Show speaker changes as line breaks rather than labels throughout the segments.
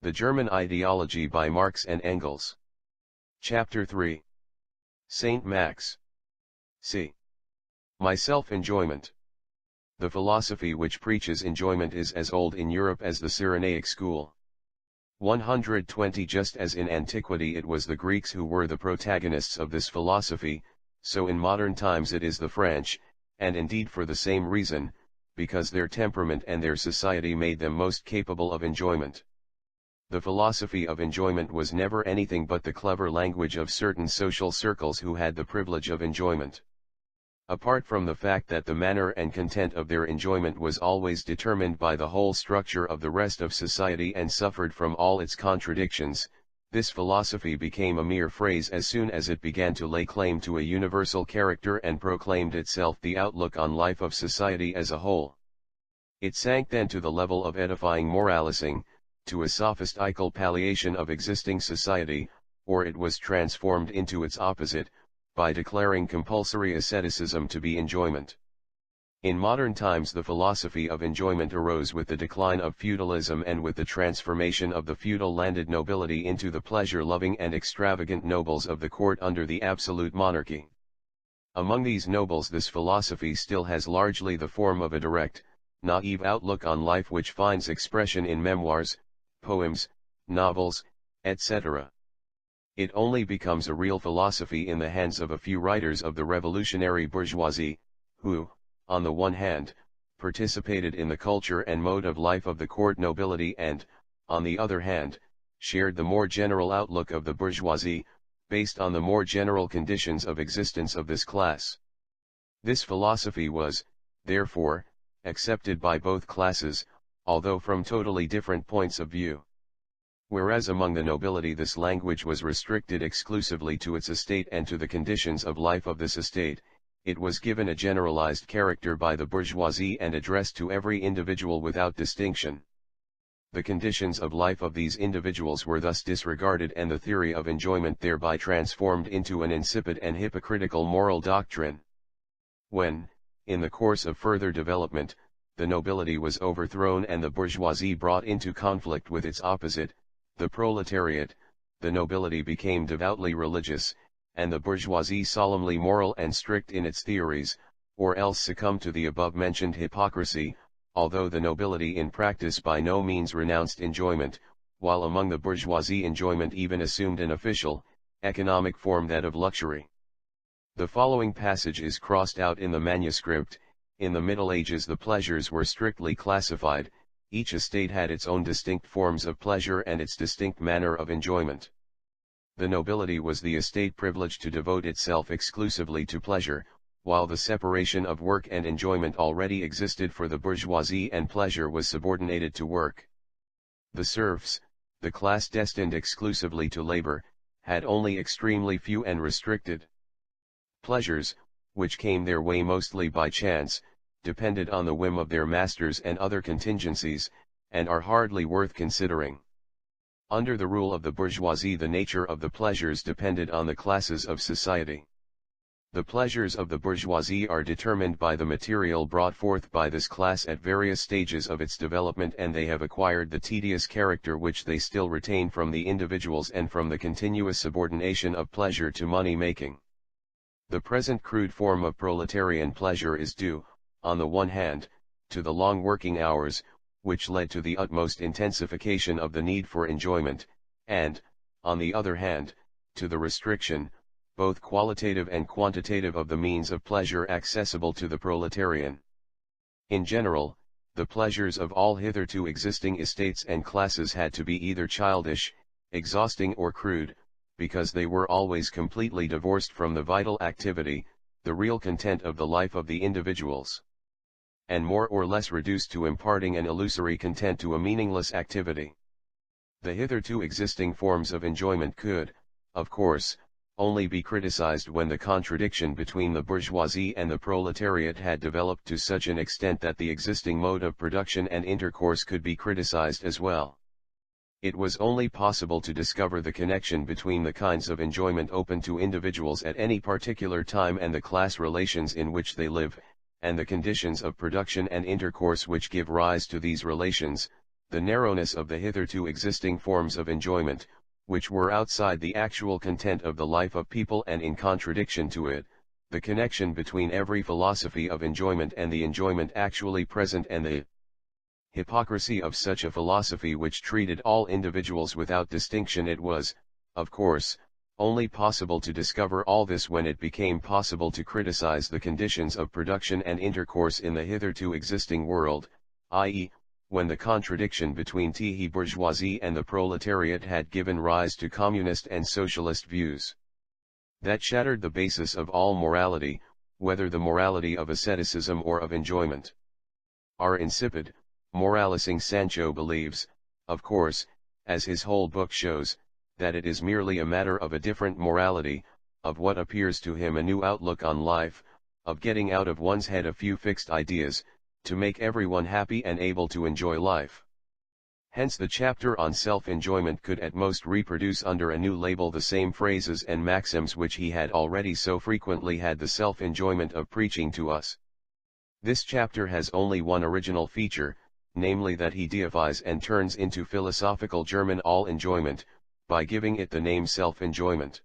The German Ideology by Marx and Engels. Chapter 3. Saint Max. C. My self-enjoyment. The philosophy which preaches enjoyment is as old in Europe as the Cyrenaic school. 120 Just as in antiquity it was the Greeks who were the protagonists of this philosophy, so in modern times it is the French, and indeed for the same reason, because their temperament and their society made them most capable of enjoyment. The philosophy of enjoyment was never anything but the clever language of certain social circles who had the privilege of enjoyment. Apart from the fact that the manner and content of their enjoyment was always determined by the whole structure of the rest of society and suffered from all its contradictions, this philosophy became a mere phrase as soon as it began to lay claim to a universal character and proclaimed itself the outlook on life of society as a whole. It sank then to the level of edifying moralizing, to a sophistical palliation of existing society, or it was transformed into its opposite, by declaring compulsory asceticism to be enjoyment. In modern times the philosophy of enjoyment arose with the decline of feudalism and with the transformation of the feudal landed nobility into the pleasure-loving and extravagant nobles of the court under the absolute monarchy. Among these nobles this philosophy still has largely the form of a direct, naive outlook on life which finds expression in memoirs, poems, novels, etc. It only becomes a real philosophy in the hands of a few writers of the revolutionary bourgeoisie, who, on the one hand, participated in the culture and mode of life of the court nobility and, on the other hand, shared the more general outlook of the bourgeoisie, based on the more general conditions of existence of this class. This philosophy was, therefore, accepted by both classes, although from totally different points of view. Whereas among the nobility this language was restricted exclusively to its estate and to the conditions of life of this estate, it was given a generalized character by the bourgeoisie and addressed to every individual without distinction. The conditions of life of these individuals were thus disregarded and the theory of enjoyment thereby transformed into an insipid and hypocritical moral doctrine. When, in the course of further development, the nobility was overthrown and the bourgeoisie brought into conflict with its opposite, the proletariat, the nobility became devoutly religious, and the bourgeoisie solemnly moral and strict in its theories, or else succumbed to the above-mentioned hypocrisy, although the nobility in practice by no means renounced enjoyment, while among the bourgeoisie enjoyment even assumed an official, economic form, that of luxury. The following passage is crossed out in the manuscript. In the Middle Ages the pleasures were strictly classified. Each estate had its own distinct forms of pleasure and its distinct manner of enjoyment. The nobility was the estate privileged to devote itself exclusively to pleasure, while the separation of work and enjoyment already existed for the bourgeoisie and pleasure was subordinated to work. The serfs, the class destined exclusively to labor, had only extremely few and restricted pleasures, which came their way mostly by chance, depended on the whim of their masters and other contingencies, and are hardly worth considering. Under the rule of the bourgeoisie the nature of the pleasures depended on the classes of society. The pleasures of the bourgeoisie are determined by the material brought forth by this class at various stages of its development, and they have acquired the tedious character which they still retain from the individuals and from the continuous subordination of pleasure to money-making. The present crude form of proletarian pleasure is due, on the one hand, to the long working hours, which led to the utmost intensification of the need for enjoyment, and, on the other hand, to the restriction, both qualitative and quantitative, of the means of pleasure accessible to the proletarian. In general, the pleasures of all hitherto existing estates and classes had to be either childish, exhausting, or crude, because they were always completely divorced from the vital activity, the real content of the life of the individuals, and more or less reduced to imparting an illusory content to a meaningless activity. The hitherto existing forms of enjoyment could, of course, only be criticized when the contradiction between the bourgeoisie and the proletariat had developed to such an extent that the existing mode of production and intercourse could be criticized as well. It was only possible to discover the connection between the kinds of enjoyment open to individuals at any particular time and the class relations in which they live, and the conditions of production and intercourse which give rise to these relations, the narrowness of the hitherto existing forms of enjoyment, which were outside the actual content of the life of people and in contradiction to it, the connection between every philosophy of enjoyment and the enjoyment actually present, and the hypocrisy of such a philosophy which treated all individuals without distinction. It was, of course, only possible to discover all this when it became possible to criticize the conditions of production and intercourse in the hitherto existing world, i.e., when the contradiction between the bourgeoisie and the proletariat had given rise to communist and socialist views that shattered the basis of all morality, whether the morality of asceticism or of enjoyment. Our insipid, moralising Sancho believes, of course, as his whole book shows, that it is merely a matter of a different morality, of what appears to him a new outlook on life, of getting out of one's head a few fixed ideas, to make everyone happy and able to enjoy life. Hence the chapter on self-enjoyment could at most reproduce under a new label the same phrases and maxims which he had already so frequently had the self-enjoyment of preaching to us. This chapter has only one original feature, namely that he deifies and turns into philosophical German all enjoyment, by giving it the name self-enjoyment.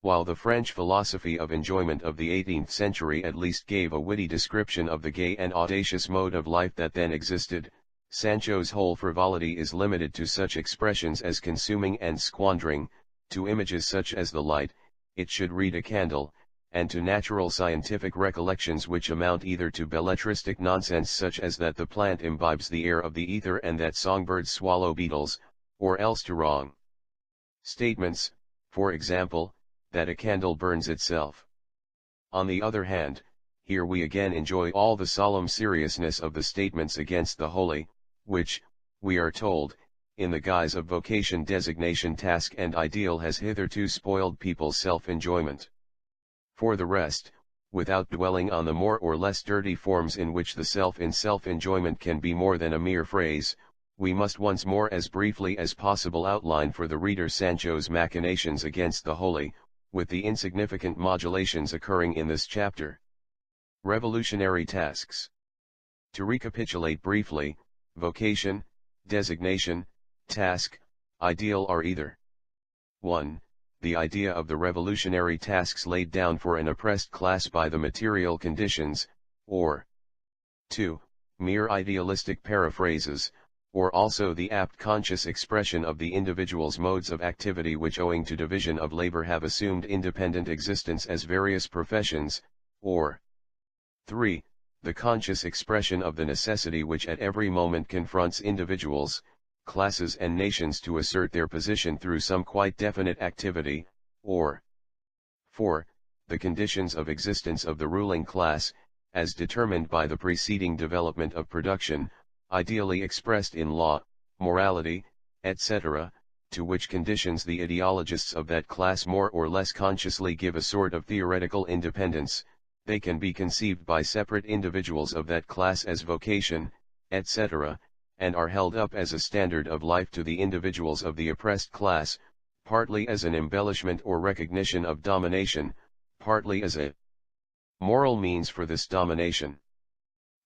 While the French philosophy of enjoyment of the 18th century at least gave a witty description of the gay and audacious mode of life that then existed, Sancho's whole frivolity is limited to such expressions as consuming and squandering, to images such as the light, it should read a candle, and to natural scientific recollections which amount either to belletristic nonsense such as that the plant imbibes the air of the ether and that songbirds swallow beetles, or else to wrong statements, for example, that a candle burns itself. On the other hand, here we again enjoy all the solemn seriousness of the statements against the holy, which, we are told, in the guise of vocation, designation, task and ideal has hitherto spoiled people's self-enjoyment. For the rest, without dwelling on the more or less dirty forms in which the self in self-enjoyment can be more than a mere phrase, we must once more as briefly as possible outline for the reader Sancho's machinations against the holy, with the insignificant modulations occurring in this chapter. Revolutionary tasks. To recapitulate briefly, vocation, designation, task, ideal are either 1. The idea of the revolutionary tasks laid down for an oppressed class by the material conditions, or 2. Mere idealistic paraphrases, or also the apt conscious expression of the individual's modes of activity which owing to division of labor have assumed independent existence as various professions, or 3. The conscious expression of the necessity which at every moment confronts individuals, classes and nations to assert their position through some quite definite activity, or 4. The conditions of existence of the ruling class, as determined by the preceding development of production, ideally expressed in law, morality, etc., to which conditions the ideologists of that class more or less consciously give a sort of theoretical independence. They can be conceived by separate individuals of that class as vocation, etc., and are held up as a standard of life to the individuals of the oppressed class, partly as an embellishment or recognition of domination, partly as a moral means for this domination.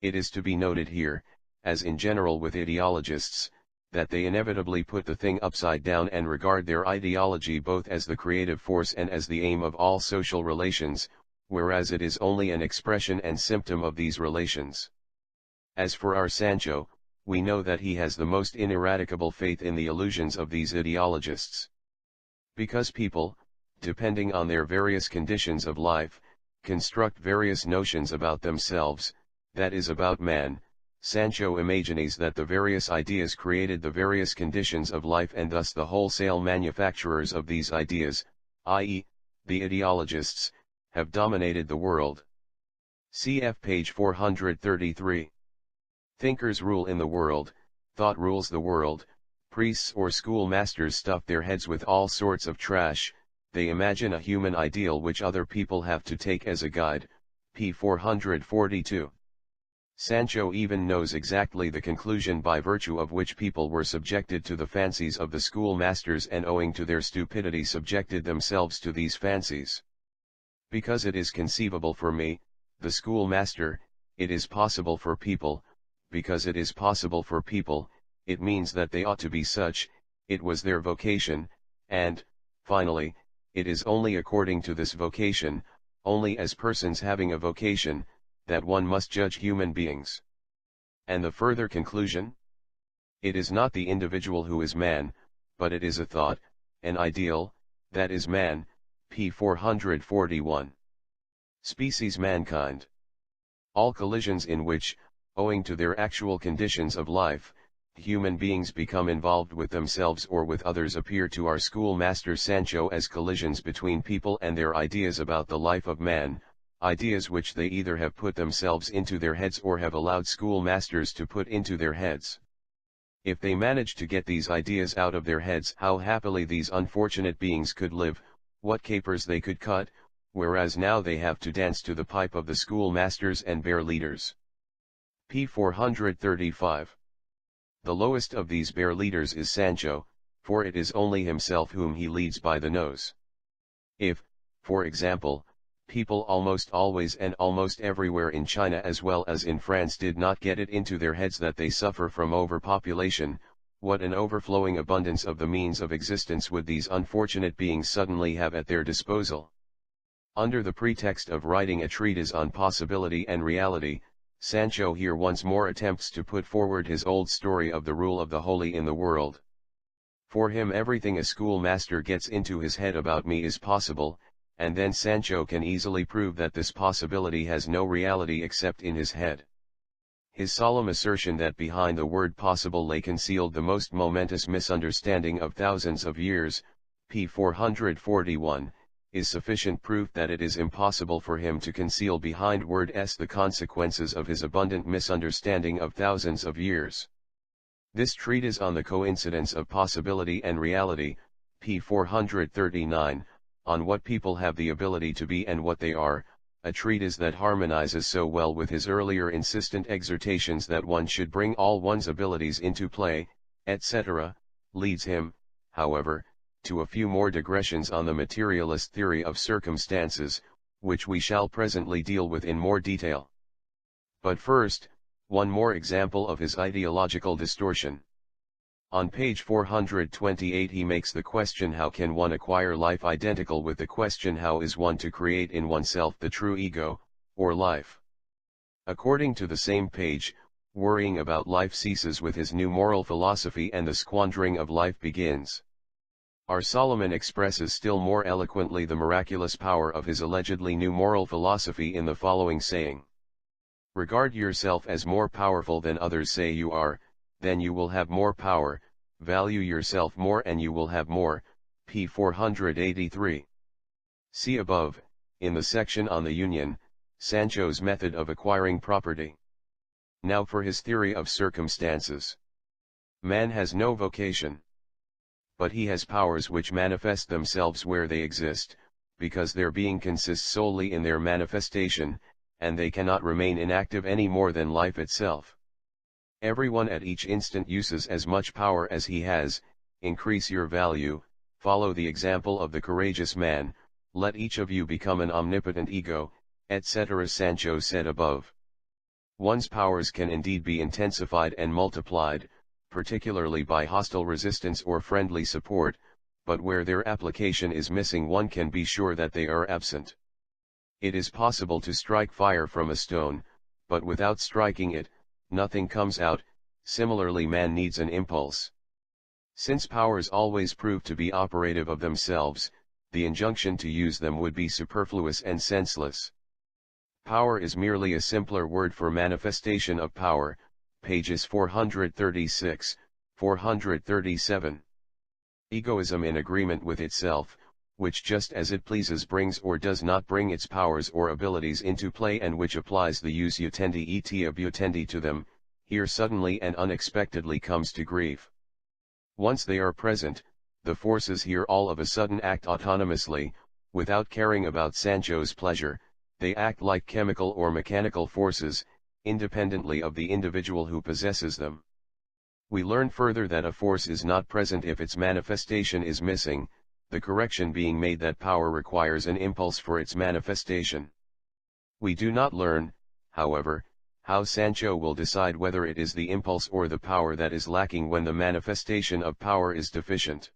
It is to be noted here, as in general with ideologists, that they inevitably put the thing upside down and regard their ideology both as the creative force and as the aim of all social relations, whereas it is only an expression and symptom of these relations. As for our Sancho, we know that he has the most ineradicable faith in the illusions of these ideologists. Because people, depending on their various conditions of life, construct various notions about themselves, that is about man, Sancho imagines that the various ideas created the various conditions of life and thus the wholesale manufacturers of these ideas, i.e., the ideologists, have dominated the world. Cf. page 433. Thinkers rule in the world, thought rules the world, priests or schoolmasters stuff their heads with all sorts of trash, they imagine a human ideal which other people have to take as a guide, p. 442. Sancho even knows exactly the conclusion by virtue of which people were subjected to the fancies of the schoolmasters and owing to their stupidity subjected themselves to these fancies. Because it is conceivable for me, the schoolmaster, it is possible for people, because it is possible for people, it means that they ought to be such, it was their vocation, and, finally, it is only according to this vocation, only as persons having a vocation, that one must judge human beings. And the further conclusion? It is not the individual who is man, but it is a thought, an ideal, that is man, p. 441. Species mankind. All collisions in which, owing to their actual conditions of life, human beings become involved with themselves or with others appear to our schoolmaster Sancho as collisions between people and their ideas about the life of man, ideas which they either have put themselves into their heads or have allowed schoolmasters to put into their heads. If they manage to get these ideas out of their heads, how happily these unfortunate beings could live, what capers they could cut, whereas now they have to dance to the pipe of the schoolmasters and bear leaders. p. 435. The lowest of these bear leaders is Sancho, for it is only himself whom he leads by the nose. If, for example, people almost always and almost everywhere in China as well as in France did not get it into their heads that they suffer from overpopulation, what an overflowing abundance of the means of existence would these unfortunate beings suddenly have at their disposal. Under the pretext of writing a treatise on possibility and reality, Sancho here once more attempts to put forward his old story of the rule of the holy in the world. For him everything a schoolmaster gets into his head about me is possible, and then Sancho can easily prove that this possibility has no reality except in his head. His solemn assertion that behind the word possible lay concealed the most momentous misunderstanding of thousands of years, p. 441, is sufficient proof that it is impossible for him to conceal behind word s the consequences of his abundant misunderstanding of thousands of years. This treatise on the coincidence of possibility and reality, p. 439, on what people have the ability to be and what they are, a treatise that harmonizes so well with his earlier insistent exhortations that one should bring all one's abilities into play, etc., leads him, however, to a few more digressions on the materialist theory of circumstances, which we shall presently deal with in more detail. But first, one more example of his ideological distortion. On page 428 he makes the question how can one acquire life identical with the question how is one to create in oneself the true ego, or life. According to the same page, worrying about life ceases with his new moral philosophy and the squandering of life begins. Our Solomon expresses still more eloquently the miraculous power of his allegedly new moral philosophy in the following saying: regard yourself as more powerful than others say you are, then you will have more power, value yourself more and you will have more, p. 483. See above, in the section on the Union, Sancho's method of acquiring property. Now for his theory of circumstances. Man has no vocation. But he has powers which manifest themselves where they exist, because their being consists solely in their manifestation, and they cannot remain inactive any more than life itself. Everyone at each instant uses as much power as he has, increase your value, follow the example of the courageous man, let each of you become an omnipotent ego, etc. Sancho said above. One's powers can indeed be intensified and multiplied, particularly by hostile resistance or friendly support, but where their application is missing one can be sure that they are absent. It is possible to strike fire from a stone, but without striking it, nothing comes out. Similarly man needs an impulse. Since powers always prove to be operative of themselves, the injunction to use them would be superfluous and senseless. Power is merely a simpler word for manifestation of power, pages 436, 437. Egoism in agreement with itself, which just as it pleases brings or does not bring its powers or abilities into play and which applies the jus utendi et abutendi to them, here suddenly and unexpectedly comes to grief. Once they are present, the forces here all of a sudden act autonomously, without caring about Sancho's pleasure, they act like chemical or mechanical forces, independently of the individual who possesses them. We learn further that a force is not present if its manifestation is missing, the correction being made that power requires an impulse for its manifestation. We do not learn, however, how Sancho will decide whether it is the impulse or the power that is lacking when the manifestation of power is deficient.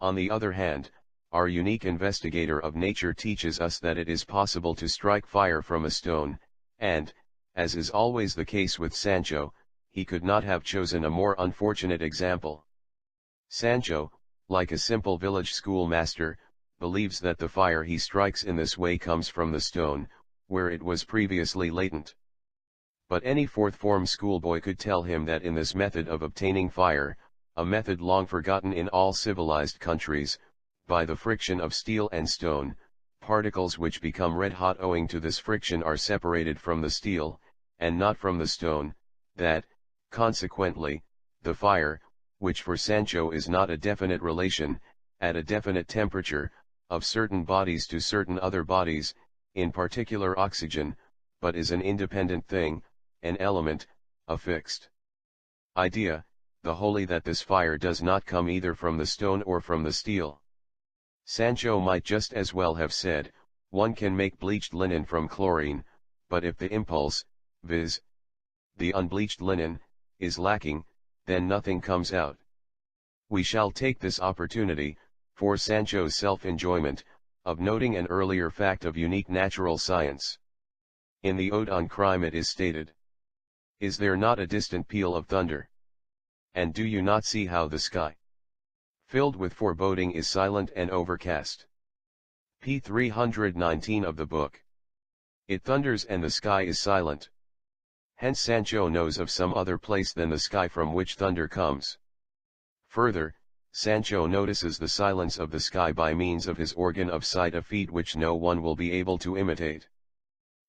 On the other hand, our unique investigator of nature teaches us that it is possible to strike fire from a stone, and, as is always the case with Sancho, he could not have chosen a more unfortunate example. Sancho, like a simple village schoolmaster, believes that the fire he strikes in this way comes from the stone, where it was previously latent. But any fourth-form schoolboy could tell him that in this method of obtaining fire, a method long forgotten in all civilized countries, by the friction of steel and stone, particles which become red-hot owing to this friction are separated from the steel, and not from the stone, that, consequently, the fire, which for Sancho is not a definite relation, at a definite temperature, of certain bodies to certain other bodies, in particular oxygen, but is an independent thing, an element, a fixed idea, the wholly that this fire does not come either from the stone or from the steel. Sancho might just as well have said, one can make bleached linen from chlorine, but if the impulse, viz., the unbleached linen, is lacking, then nothing comes out. We shall take this opportunity, for Sancho's self-enjoyment, of noting an earlier fact of unique natural science. In the Ode on Crime it is stated, "Is there not a distant peal of thunder? And do you not see how the sky, filled with foreboding, is silent and overcast?" p. 319 of the book. It thunders and the sky is silent. Hence Sancho knows of some other place than the sky from which thunder comes. Further, Sancho notices the silence of the sky by means of his organ of sight, a feat which no one will be able to imitate.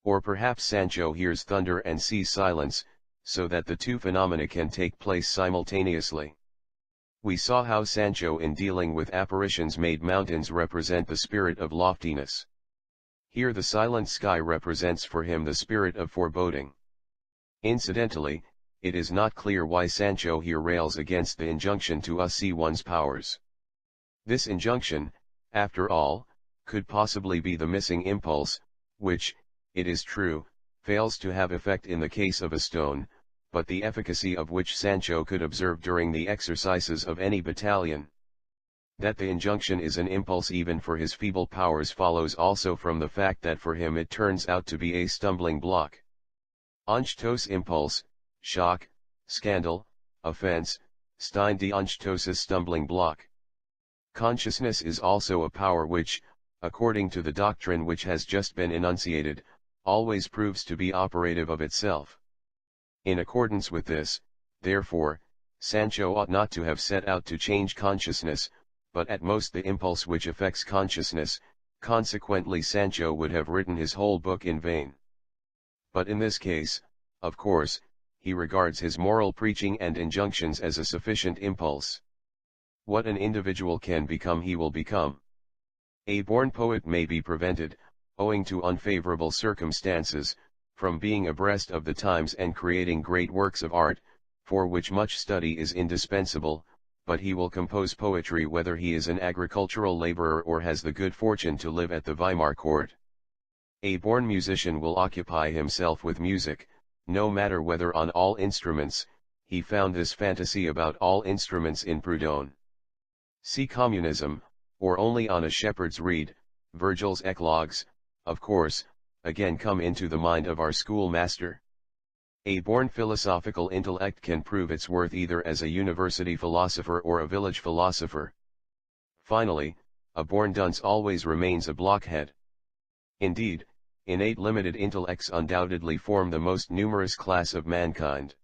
Or perhaps Sancho hears thunder and sees silence, so that the two phenomena can take place simultaneously. We saw how Sancho in dealing with apparitions made mountains represent the spirit of loftiness. Here the silent sky represents for him the spirit of foreboding. Incidentally, it is not clear why Sancho here rails against the injunction to see one's powers. This injunction, after all, could possibly be the missing impulse, which, it is true, fails to have effect in the case of a stone, but the efficacy of which Sancho could observe during the exercises of any battalion. That the injunction is an impulse even for his feeble powers follows also from the fact that for him it turns out to be a stumbling block. Anstoß impulse, shock, scandal, offense, Stein die Anstoßes stumbling block. Consciousness is also a power which, according to the doctrine which has just been enunciated, always proves to be operative of itself. In accordance with this, therefore, Sancho ought not to have set out to change consciousness, but at most the impulse which affects consciousness. Consequently Sancho would have written his whole book in vain. But in this case, of course, he regards his moral preaching and injunctions as a sufficient impulse. What an individual can become he will become. A born poet may be prevented, owing to unfavorable circumstances, from being abreast of the times and creating great works of art, for which much study is indispensable, but he will compose poetry whether he is an agricultural laborer or has the good fortune to live at the Weimar court. A born musician will occupy himself with music, no matter whether on all instruments. He found this fantasy about all instruments in Proudhon. See Communism, or only on a shepherd's reed. Virgil's eclogues, of course, again come into the mind of our schoolmaster. A born philosophical intellect can prove its worth either as a university philosopher or a village philosopher. Finally, a born dunce always remains a blockhead. Indeed, innate limited intellects undoubtedly form the most numerous class of mankind.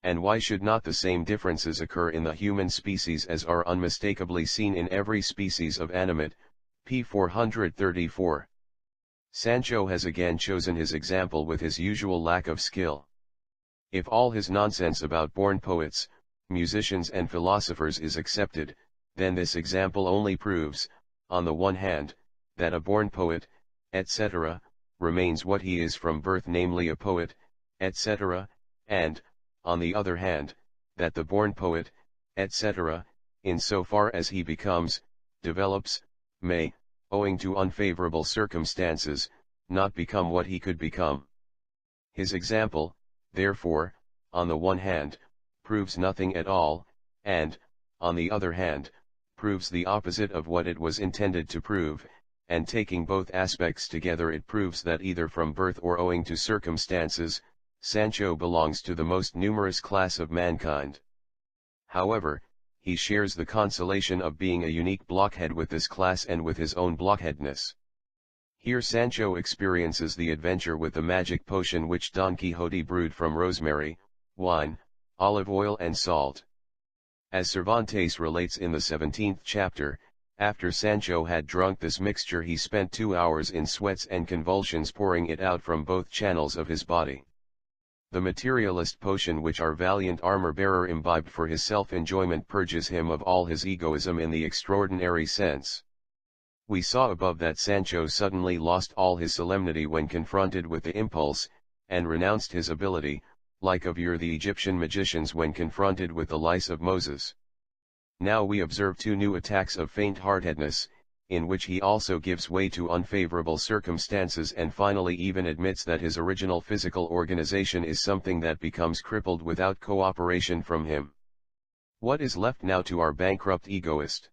And why should not the same differences occur in the human species as are unmistakably seen in every species of animate? p. 434. Sancho has again chosen his example with his usual lack of skill. If all his nonsense about born poets, musicians and philosophers is accepted, then this example only proves, on the one hand, that a born poet, etc., remains what he is from birth, namely a poet, etc., and, on the other hand, that the born poet, etc., in so far as he becomes, develops, may, owing to unfavorable circumstances, not become what he could become. His example, therefore, on the one hand, proves nothing at all, and, on the other hand, proves the opposite of what it was intended to prove, and taking both aspects together it proves that either from birth or owing to circumstances, Sancho belongs to the most numerous class of mankind. However, he shares the consolation of being a unique blockhead with this class and with his own blockheadness. Here Sancho experiences the adventure with the magic potion which Don Quixote brewed from rosemary, wine, olive oil and salt. As Cervantes relates in the 17th chapter, after Sancho had drunk this mixture he spent 2 hours in sweats and convulsions pouring it out from both channels of his body. The materialist potion which our valiant armor-bearer imbibed for his self-enjoyment purges him of all his egoism in the extraordinary sense. We saw above that Sancho suddenly lost all his solemnity when confronted with the impulse, and renounced his ability, like of yore the Egyptian magicians when confronted with the lice of Moses. Now we observe 2 new attacks of faint-heartedness, in which he also gives way to unfavorable circumstances and finally even admits that his original physical organization is something that becomes crippled without cooperation from him. What is left now to our bankrupt egoist?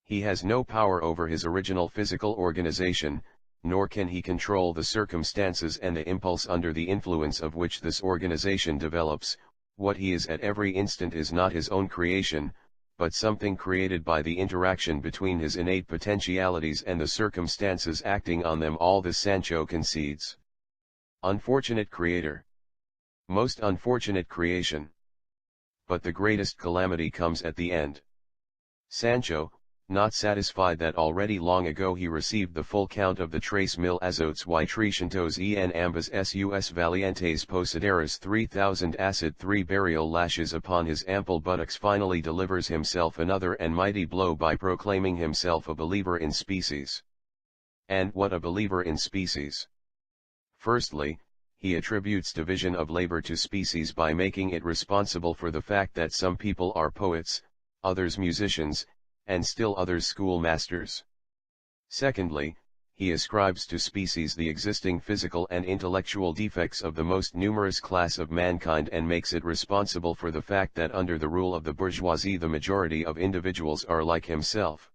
He has no power over his original physical organization, nor can he control the circumstances and the impulse under the influence of which this organization develops. What he is at every instant is not his own creation, but something created by the interaction between his innate potentialities and the circumstances acting on them. All this Sancho concedes. Unfortunate creator! Most unfortunate creation! But the greatest calamity comes at the end. Sancho, not satisfied that already long ago he received the full count of the tres mil azotes y trescientos en ambas sus valientes posaderas 3,000 acid 3 burial lashes upon his ample buttocks, finally delivers himself another and mighty blow by proclaiming himself a believer in species. And what a believer in species! Firstly, he attributes division of labor to species by making it responsible for the fact that some people are poets, others musicians, and still others schoolmasters. Secondly, he ascribes to species the existing physical and intellectual defects of the most numerous class of mankind and makes it responsible for the fact that under the rule of the bourgeoisie the majority of individuals are like himself.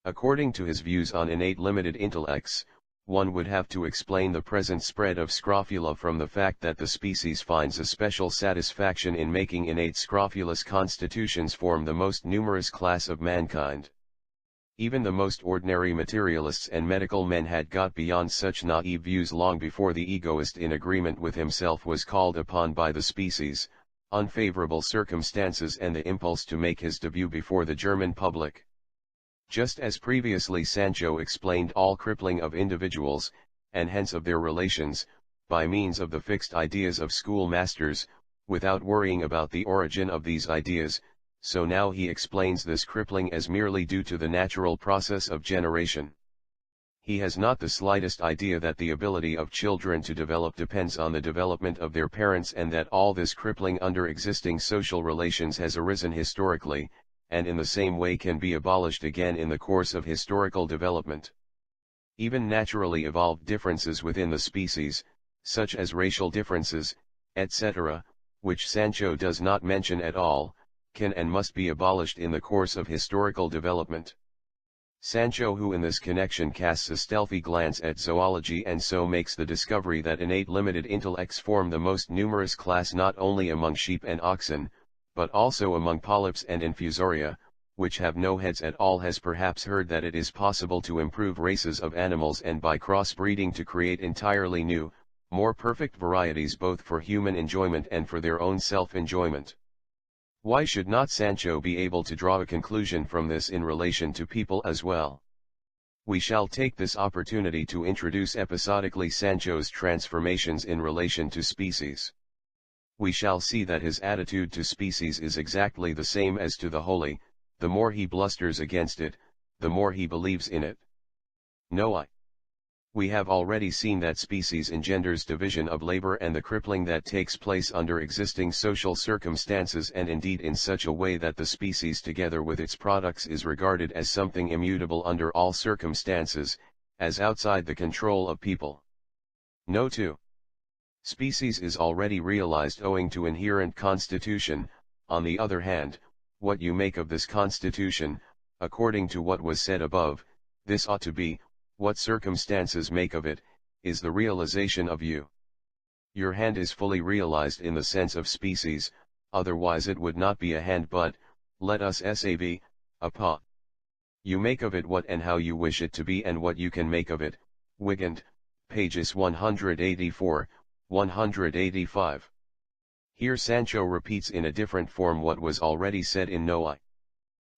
According to his views on innate limited intellects, one would have to explain the present spread of scrofula from the fact that the species finds a special satisfaction in making innate scrofulous constitutions form the most numerous class of mankind. Even the most ordinary materialists and medical men had got beyond such naive views long before the egoist, in agreement with himself, was called upon by the species, unfavorable circumstances and the impulse to make his debut before the German public. Just as previously Sancho explained all crippling of individuals, and hence of their relations, by means of the fixed ideas of schoolmasters, without worrying about the origin of these ideas, so now he explains this crippling as merely due to the natural process of generation. He has not the slightest idea that the ability of children to develop depends on the development of their parents, and that all this crippling under existing social relations has arisen historically, and in the same way can be abolished again in the course of historical development. Even naturally evolved differences within the species, such as racial differences, etc., which Sancho does not mention at all, can and must be abolished in the course of historical development. Sancho, who in this connection casts a stealthy glance at zoology and so makes the discovery that innate limited intellects form the most numerous class not only among sheep and oxen, but also among polyps and infusoria, which have no heads at all, has perhaps heard that it is possible to improve races of animals and by crossbreeding to create entirely new, more perfect varieties both for human enjoyment and for their own self-enjoyment. Why should not Sancho be able to draw a conclusion from this in relation to people as well? We shall take this opportunity to introduce episodically Sancho's transformations in relation to species. We shall see that his attitude to species is exactly the same as to the holy. The more he blusters against it, the more he believes in it. No, we have already seen that species engenders division of labor and the crippling that takes place under existing social circumstances, and indeed in such a way that the species together with its products is regarded as something immutable under all circumstances, as outside the control of people. No 2. Species is already realized owing to inherent constitution. On the other hand, what you make of this constitution, according to what was said above, this ought to be, what circumstances make of it, is the realization of you. Your hand is fully realized in the sense of species, otherwise it would not be a hand but, let us say, a paw. You make of it what and how you wish it to be and what you can make of it. Wigand, pages 184, 185. Here Sancho repeats in a different form what was already said in No. I.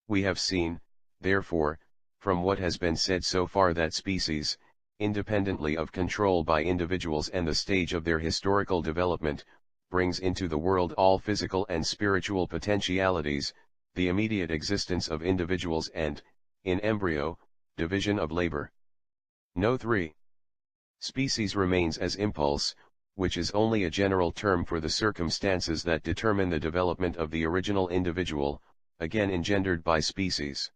We have seen, therefore, from what has been said so far that species, independently of control by individuals and the stage of their historical development, brings into the world all physical and spiritual potentialities, the immediate existence of individuals and, in embryo, division of labor. No. 3. Species remains as impulse, which is only a general term for the circumstances that determine the development of the original individual, again engendered by species.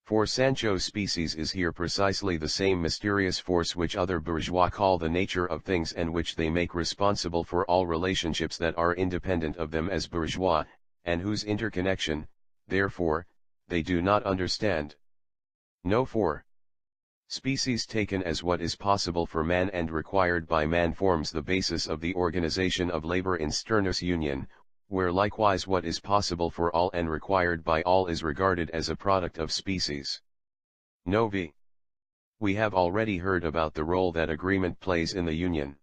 For Sancho, species is here precisely the same mysterious force which other bourgeois call the nature of things and which they make responsible for all relationships that are independent of them as bourgeois, and whose interconnection, therefore, they do not understand. No. 4. Species taken as what is possible for man and required by man forms the basis of the organization of labor in Stirner's Union, where likewise what is possible for all and required by all is regarded as a product of species. No. V. We have already heard about the role that agreement plays in the Union.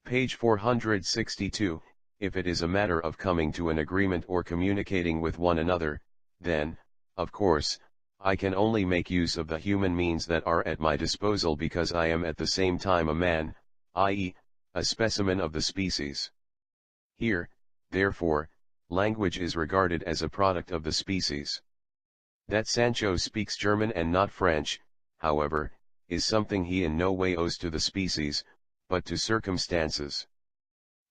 Page 462, if it is a matter of coming to an agreement or communicating with one another, then, of course, I can only make use of the human means that are at my disposal because I am at the same time a man, i.e., a specimen of the species. Here, therefore, language is regarded as a product of the species. That Sancho speaks German and not French, however, is something he in no way owes to the species, but to circumstances.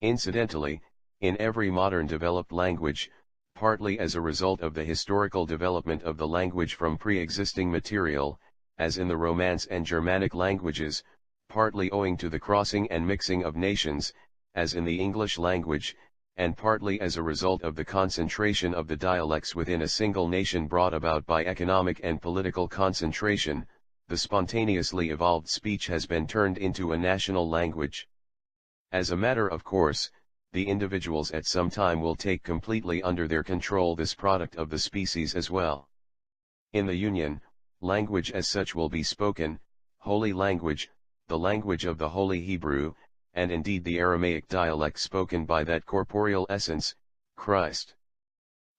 Incidentally, in every modern developed language, partly as a result of the historical development of the language from pre-existing material, as in the Romance and Germanic languages, partly owing to the crossing and mixing of nations, as in the English language, and partly as a result of the concentration of the dialects within a single nation brought about by economic and political concentration, the spontaneously evolved speech has been turned into a national language. As a matter of course, the individuals at some time will take completely under their control this product of the species as well. In the Union, language as such will be spoken, holy language, the language of the Holy Hebrew, and indeed the Aramaic dialect spoken by that corporeal essence, Christ.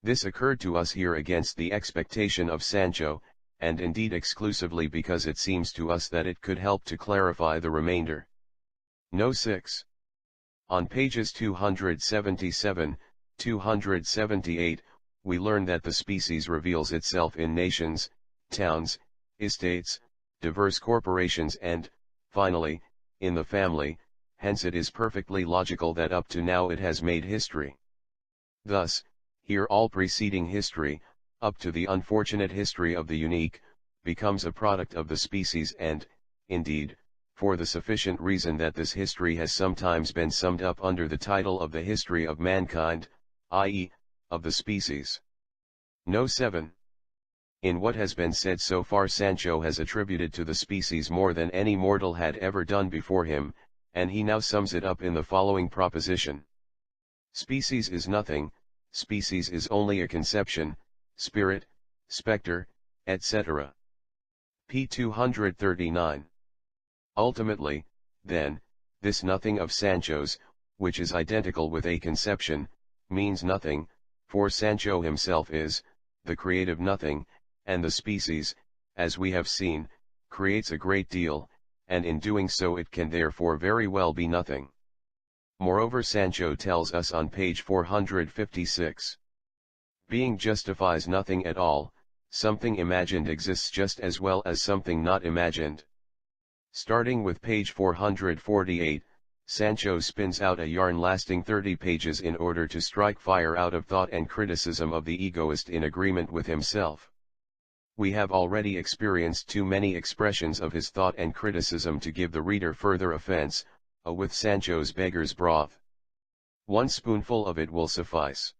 This occurred to us here against the expectation of Sancho, and indeed exclusively because it seems to us that it could help to clarify the remainder. No. 6. On pages 277, 278, we learn that the species reveals itself in nations, towns, estates, diverse corporations and, finally, in the family, hence it is perfectly logical that up to now it has made history. Thus, here all preceding history, up to the unfortunate history of the unique, becomes a product of the species and, indeed, for the sufficient reason that this history has sometimes been summed up under the title of the history of mankind, i.e., of the species. No. 7. In what has been said so far, Sancho has attributed to the species more than any mortal had ever done before him, and he now sums it up in the following proposition. Species is nothing, species is only a conception, spirit, spectre, etc. p. 239. Ultimately, then, this nothing of Sancho's, which is identical with a conception, means nothing, for Sancho himself is, the creative nothing, and the species, as we have seen, creates a great deal, and in doing so it can therefore very well be nothing. Moreover, Sancho tells us on page 456. Being justifies nothing at all, something imagined exists just as well as something not imagined. Starting with page 448, Sancho spins out a yarn lasting 30 pages in order to strike fire out of thought and criticism of the egoist in agreement with himself. We have already experienced too many expressions of his thought and criticism to give the reader further offense. with Sancho's beggar's broth. 1 spoonful of it will suffice.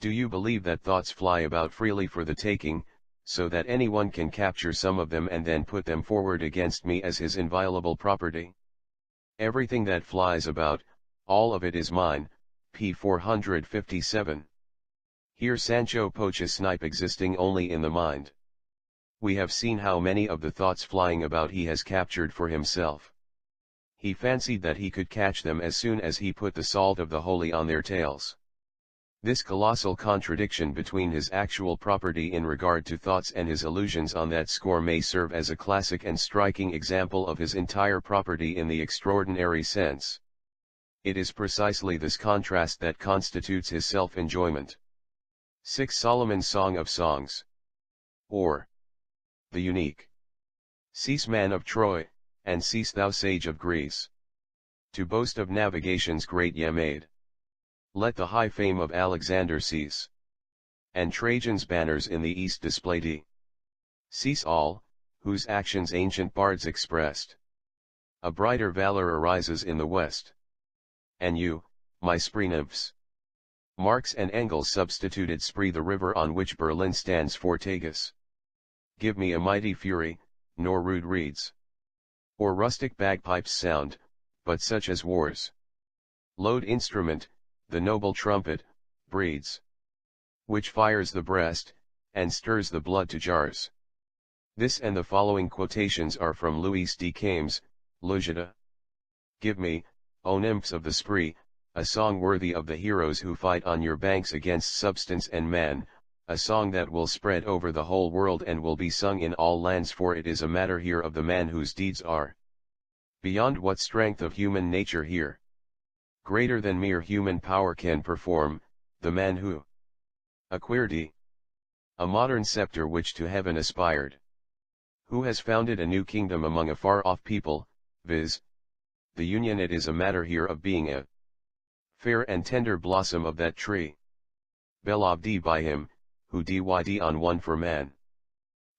Do you believe that thoughts fly about freely for the taking, so that anyone can capture some of them and then put them forward against me as his inviolable property? Everything that flies about, all of it is mine, p. 457. Here Sancho poaches snipe existing only in the mind. We have seen how many of the thoughts flying about he has captured for himself. He fancied that he could catch them as soon as he put the salt of the holy on their tails. This colossal contradiction between his actual property in regard to thoughts and his illusions on that score may serve as a classic and striking example of his entire property in the extraordinary sense. It is precisely this contrast that constitutes his self-enjoyment. 6 Solomon's Song of Songs. Or, the unique. Cease, man of Troy, and cease, thou sage of Greece, to boast of navigations great ye made. Let the high fame of Alexander cease, and Trajan's banners in the east displayed. Cease all, whose actions ancient bards expressed. A brighter valor arises in the west. And you, my spree nymphs. Marx and Engels substituted Spree, the river on which Berlin stands, for Tagus. Give me a mighty fury, nor rude reeds, or rustic bagpipes sound, but such as war's load instrument, the noble trumpet, breeds, which fires the breast, and stirs the blood to jars. This and the following quotations are from Louis de Cames, Lugida. Give me, O nymphs of the spree, a song worthy of the heroes who fight on your banks against substance and man, a song that will spread over the whole world and will be sung in all lands, for it is a matter here of the man whose deeds are beyond what strength of human nature here, greater than mere human power can perform, the man who acquired a modern scepter which to heaven aspired, who has founded a new kingdom among a far-off people, viz. the Union. It is a matter here of being a fair and tender blossom of that tree, beloved by him, who dyd on one for man.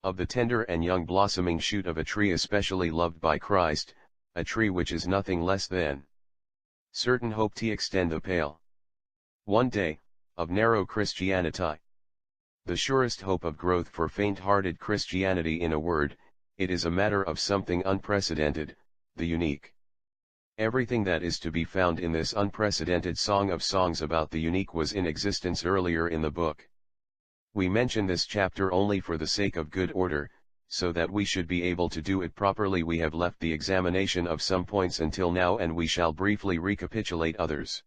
Of the tender and young blossoming shoot of a tree especially loved by Christ, a tree which is nothing less than certain hope to extend the pale one day, of narrow Christianity. The surest hope of growth for faint-hearted Christianity. In a word, it is a matter of something unprecedented, the unique. Everything that is to be found in this unprecedented Song of Songs about the unique was in existence earlier in the book. We mention this chapter only for the sake of good order, so that we should be able to do it properly. We have left the examination of some points until now, and we shall briefly recapitulate others.